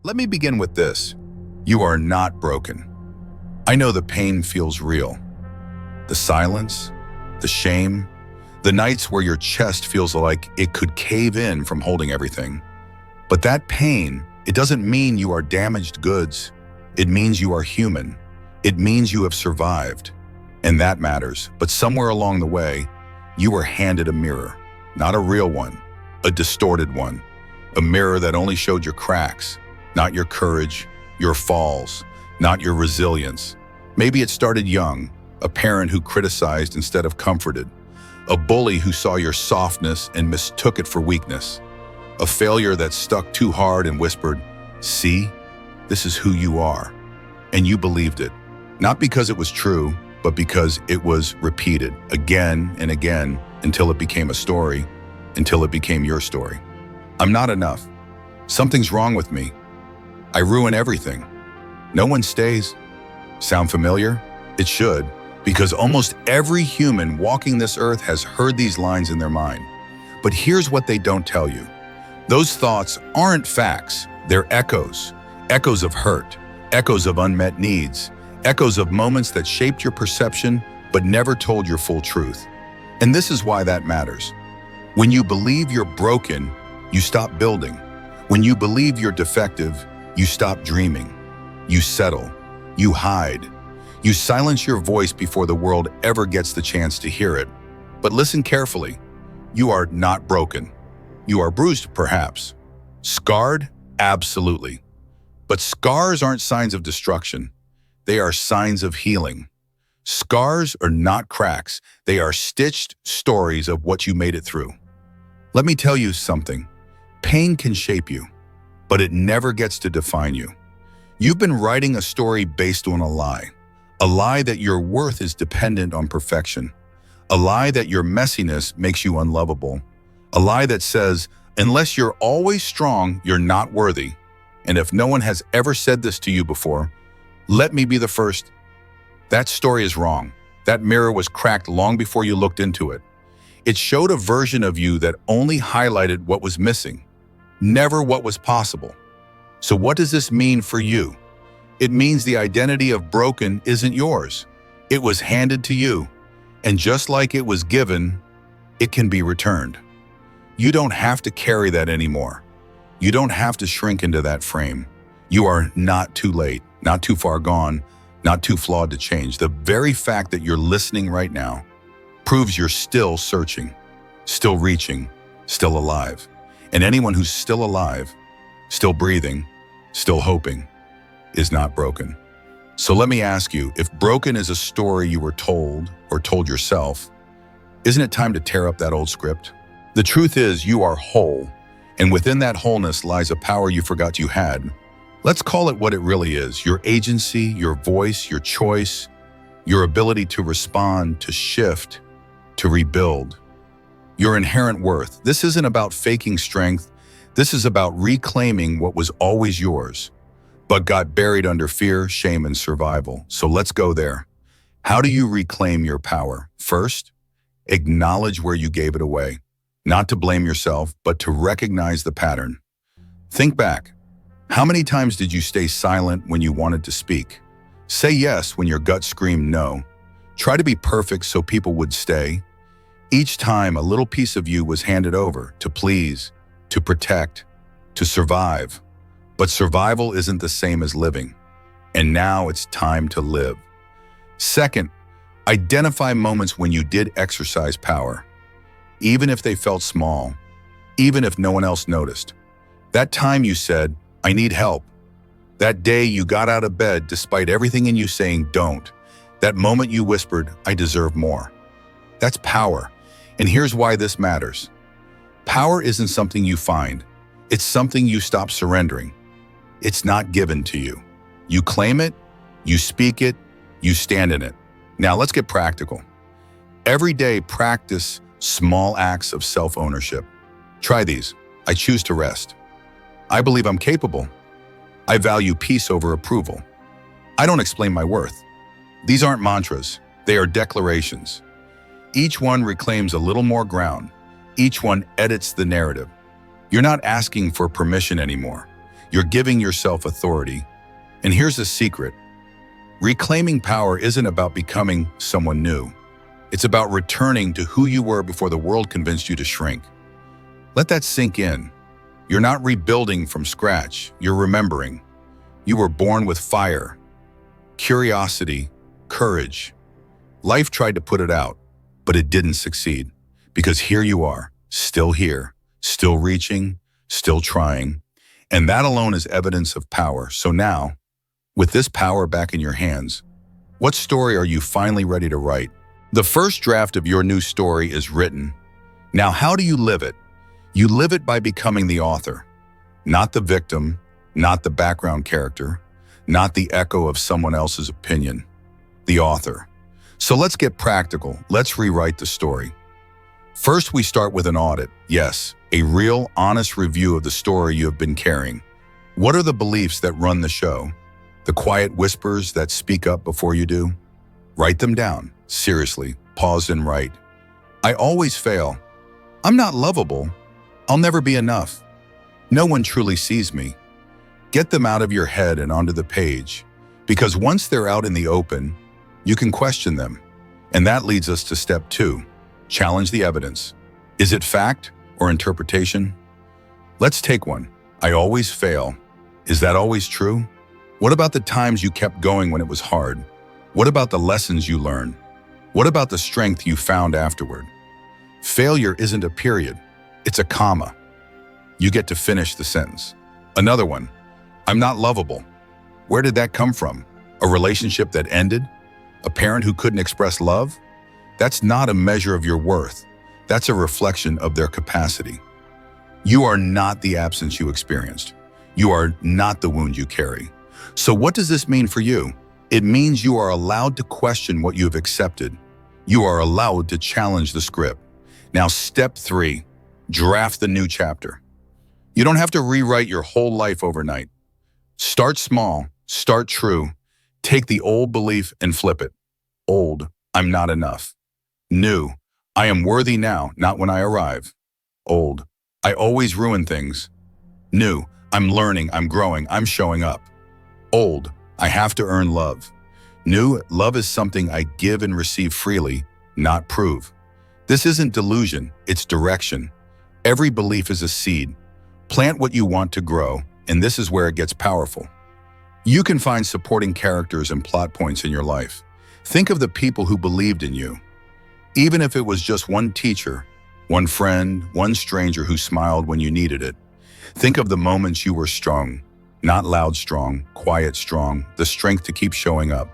Let me begin with this. You are not broken. I know the pain feels real. The silence, the shame, the nights where your chest feels like it could cave in from holding everything. But that pain, it doesn't mean you are damaged goods. It means you are human. It means you have survived. And that matters. But somewhere along the way, you were handed a mirror. Not a real one, a distorted one. A mirror that only showed your cracks, not your courage, your falls, not your resilience. Maybe it started young, a parent who criticized instead of comforted, a bully who saw your softness and mistook it for weakness, a failure that stuck too hard and whispered, "See, this is who you are." And you believed it, not because it was true, but because it was repeated again and again until it became a story, until it became your story. I'm not enough. Something's wrong with me. I ruin everything. No one stays. Sound familiar? It should, because almost every human walking this earth has heard these lines in their mind. But here's what they don't tell you. Those thoughts aren't facts. They're echoes. Echoes of hurt, echoes of unmet needs, echoes of moments that shaped your perception but never told your full truth. And this is why that matters. When you believe you're broken, you stop building. When you believe you're defective, you stop dreaming. You settle. You hide. You silence your voice before the world ever gets the chance to hear it. But listen carefully. You are not broken. You are bruised, perhaps. Scarred? Absolutely. But scars aren't signs of destruction. They are signs of healing. Scars are not cracks. They are stitched stories of what you made it through. Let me tell you something. Pain can shape you, but it never gets to define you. You've been writing a story based on a lie that your worth is dependent on perfection, a lie that your messiness makes you unlovable, a lie that says, unless you're always strong, you're not worthy. And if no one has ever said this to you before, let me be the first. That story is wrong. That mirror was cracked long before you looked into it. It showed a version of you that only highlighted what was missing, never what was possible. So what does this mean for you? It means the identity of broken isn't yours. It was handed to you. And just like it was given, it can be returned. You don't have to carry that anymore. You don't have to shrink into that frame. You are not too late, not too far gone, not too flawed to change. The very fact that you're listening right now proves you're still searching, still reaching, still alive. And anyone who's still alive, still breathing, still hoping, is not broken. So let me ask you, if broken is a story you were told or told yourself, isn't it time to tear up that old script? The truth is you are whole, and within that wholeness lies a power you forgot you had. Let's call it what it really is: your agency, your voice, your choice, your ability to respond, to shift, to rebuild. Your inherent worth. This isn't about faking strength. This is about reclaiming what was always yours, but got buried under fear, shame, and survival. So let's go there. How do you reclaim your power? First, acknowledge where you gave it away. Not to blame yourself, but to recognize the pattern. Think back. How many times did you stay silent when you wanted to speak? Say yes when your gut screamed no. Try to be perfect so people would stay. Each time, a little piece of you was handed over to please, to protect, to survive. But survival isn't the same as living. And now it's time to live. Second, identify moments when you did exercise power, even if they felt small, even if no one else noticed. That time you said, "I need help." That day you got out of bed despite everything in you saying don't. That moment you whispered, "I deserve more." That's power. And here's why this matters. Power isn't something you find. It's something you stop surrendering. It's not given to you. You claim it, you speak it, you stand in it. Now let's get practical. Every day practice small acts of self-ownership. Try these. I choose to rest. I believe I'm capable. I value peace over approval. I don't explain my worth. These aren't mantras. They are declarations. Each one reclaims a little more ground. Each one edits the narrative. You're not asking for permission anymore. You're giving yourself authority. And here's a secret. Reclaiming power isn't about becoming someone new. It's about returning to who you were before the world convinced you to shrink. Let that sink in. You're not rebuilding from scratch. You're remembering. You were born with fire, curiosity, courage. Life tried to put it out, but it didn't succeed. Because here you are, still here, still reaching, still trying. And that alone is evidence of power. So now, with this power back in your hands, what story are you finally ready to write? The first draft of your new story is written. Now, how do you live it? You live it by becoming the author, not the victim, not the background character, not the echo of someone else's opinion, the author. So let's get practical. Let's rewrite the story. First, we start with an audit. Yes, a real, honest review of the story you have been carrying. What are the beliefs that run the show? The quiet whispers that speak up before you do? Write them down. Seriously, pause and write. I always fail. I'm not lovable. I'll never be enough. No one truly sees me. Get them out of your head and onto the page, because once they're out in the open, you can question them. And that leads us to step 2, challenge the evidence. Is it fact or interpretation? Let's take one. I always fail. Is that always true? What about the times you kept going when it was hard? What about the lessons you learned? What about the strength you found afterward? Failure isn't a period, it's a comma. You get to finish the sentence. Another one. I'm not lovable. Where did that come from? A relationship that ended? A parent who couldn't express love? That's not a measure of your worth. That's a reflection of their capacity. You are not the absence you experienced. You are not the wound you carry. So what does this mean for you? It means you are allowed to question what you have accepted. You are allowed to challenge the script. Now, step 3, draft the new chapter. You don't have to rewrite your whole life overnight. Start small, start true. Take the old belief and flip it. Old, I'm not enough. New, I am worthy now, not when I arrive. Old, I always ruin things. New, I'm learning, I'm growing, I'm showing up. Old, I have to earn love. New, love is something I give and receive freely, not prove. This isn't delusion, it's direction. Every belief is a seed. Plant what you want to grow, and this is where it gets powerful. You can find supporting characters and plot points in your life. Think of the people who believed in you. Even if it was just one teacher, one friend, one stranger who smiled when you needed it. Think of the moments you were strong, not loud strong, quiet strong, the strength to keep showing up,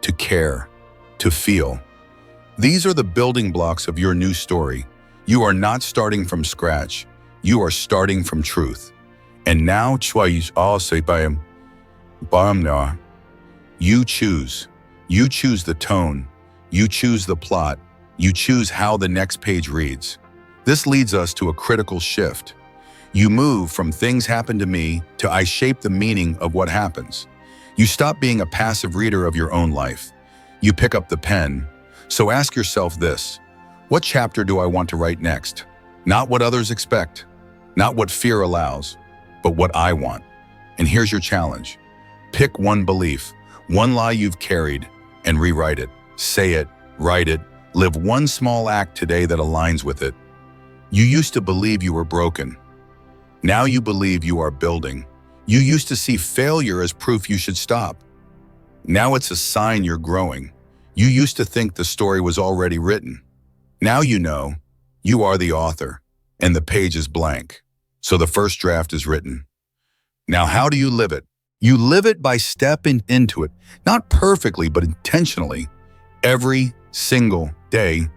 to care, to feel. These are the building blocks of your new story. You are not starting from scratch. You are starting from truth. And now, you choose. You choose the tone. You choose the plot. You choose how the next page reads. This leads us to a critical shift. You move from things happen to me to I shape the meaning of what happens. You stop being a passive reader of your own life. You pick up the pen. So ask yourself this: what chapter do I want to write next? Not what others expect, not what fear allows, but what I want. And here's your challenge. Pick one belief, one lie you've carried, and rewrite it. Say it, write it, live one small act today that aligns with it. You used to believe you were broken. Now you believe you are building. You used to see failure as proof you should stop. Now it's a sign you're growing. You used to think the story was already written. Now you know you are the author, and the page is blank. So the first draft is written. Now how do you live it? You live it by stepping into it, not perfectly, but intentionally, every single day.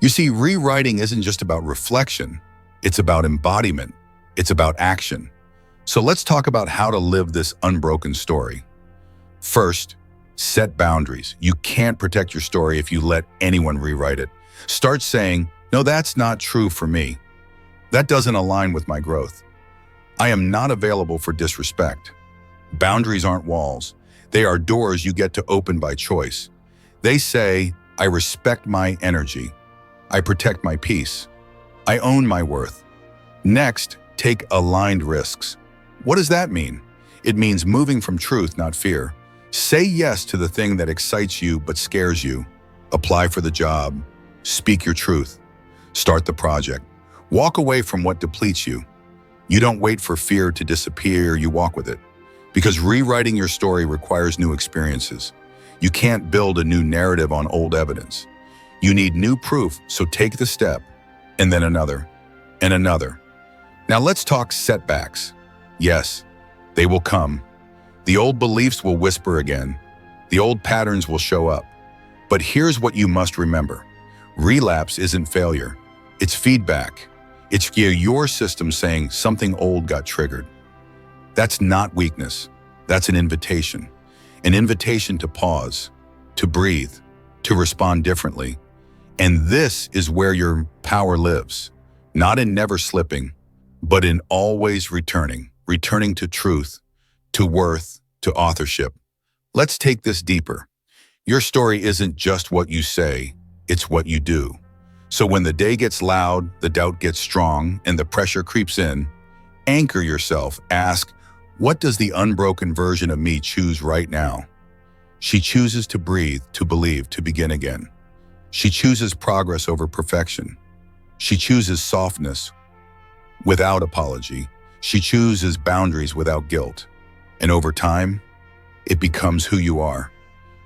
You see, rewriting isn't just about reflection. It's about embodiment. It's about action. So let's talk about how to live this unbroken story. First, set boundaries. You can't protect your story if you let anyone rewrite it. Start saying, no, that's not true for me. That doesn't align with my growth. I am not available for disrespect. Boundaries aren't walls. They are doors you get to open by choice. They say, I respect my energy. I protect my peace. I own my worth. Next, take aligned risks. What does that mean? It means moving from truth, not fear. Say yes to the thing that excites you but scares you. Apply for the job. Speak your truth. Start the project. Walk away from what depletes you. You don't wait for fear to disappear, you walk with it. Because rewriting your story requires new experiences. You can't build a new narrative on old evidence. You need new proof, so take the step, and then another, and another. Now let's talk setbacks. Yes, they will come. The old beliefs will whisper again. The old patterns will show up. But here's what you must remember. Relapse isn't failure. It's feedback. It's your system saying something old got triggered. That's not weakness. That's an invitation. An invitation to pause, to breathe, to respond differently. And this is where your power lives. Not in never slipping, but in always returning to truth, to worth, to authorship. Let's take this deeper. Your story isn't just what you say, it's what you do. So when the day gets loud, the doubt gets strong, and the pressure creeps in, anchor yourself. Ask, what does the unbroken version of me choose right now? She chooses to breathe, to believe, to begin again. She chooses progress over perfection. She chooses softness without apology. She chooses boundaries without guilt. And over time, it becomes who you are.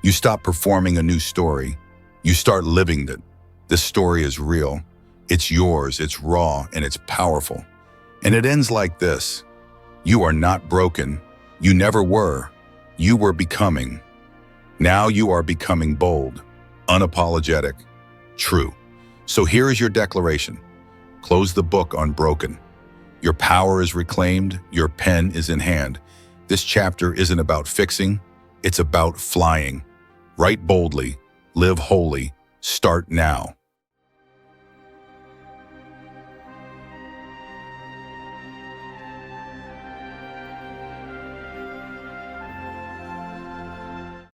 You stop performing a new story. You start living it. This story is real. It's yours, it's raw, and it's powerful. And it ends like this. You are not broken. You never were. You were becoming. Now you are becoming bold, unapologetic, true. So here is your declaration. Close the book on broken. Your power is reclaimed. Your pen is in hand. This chapter isn't about fixing. It's about flying. Write boldly. Live wholly. Start now.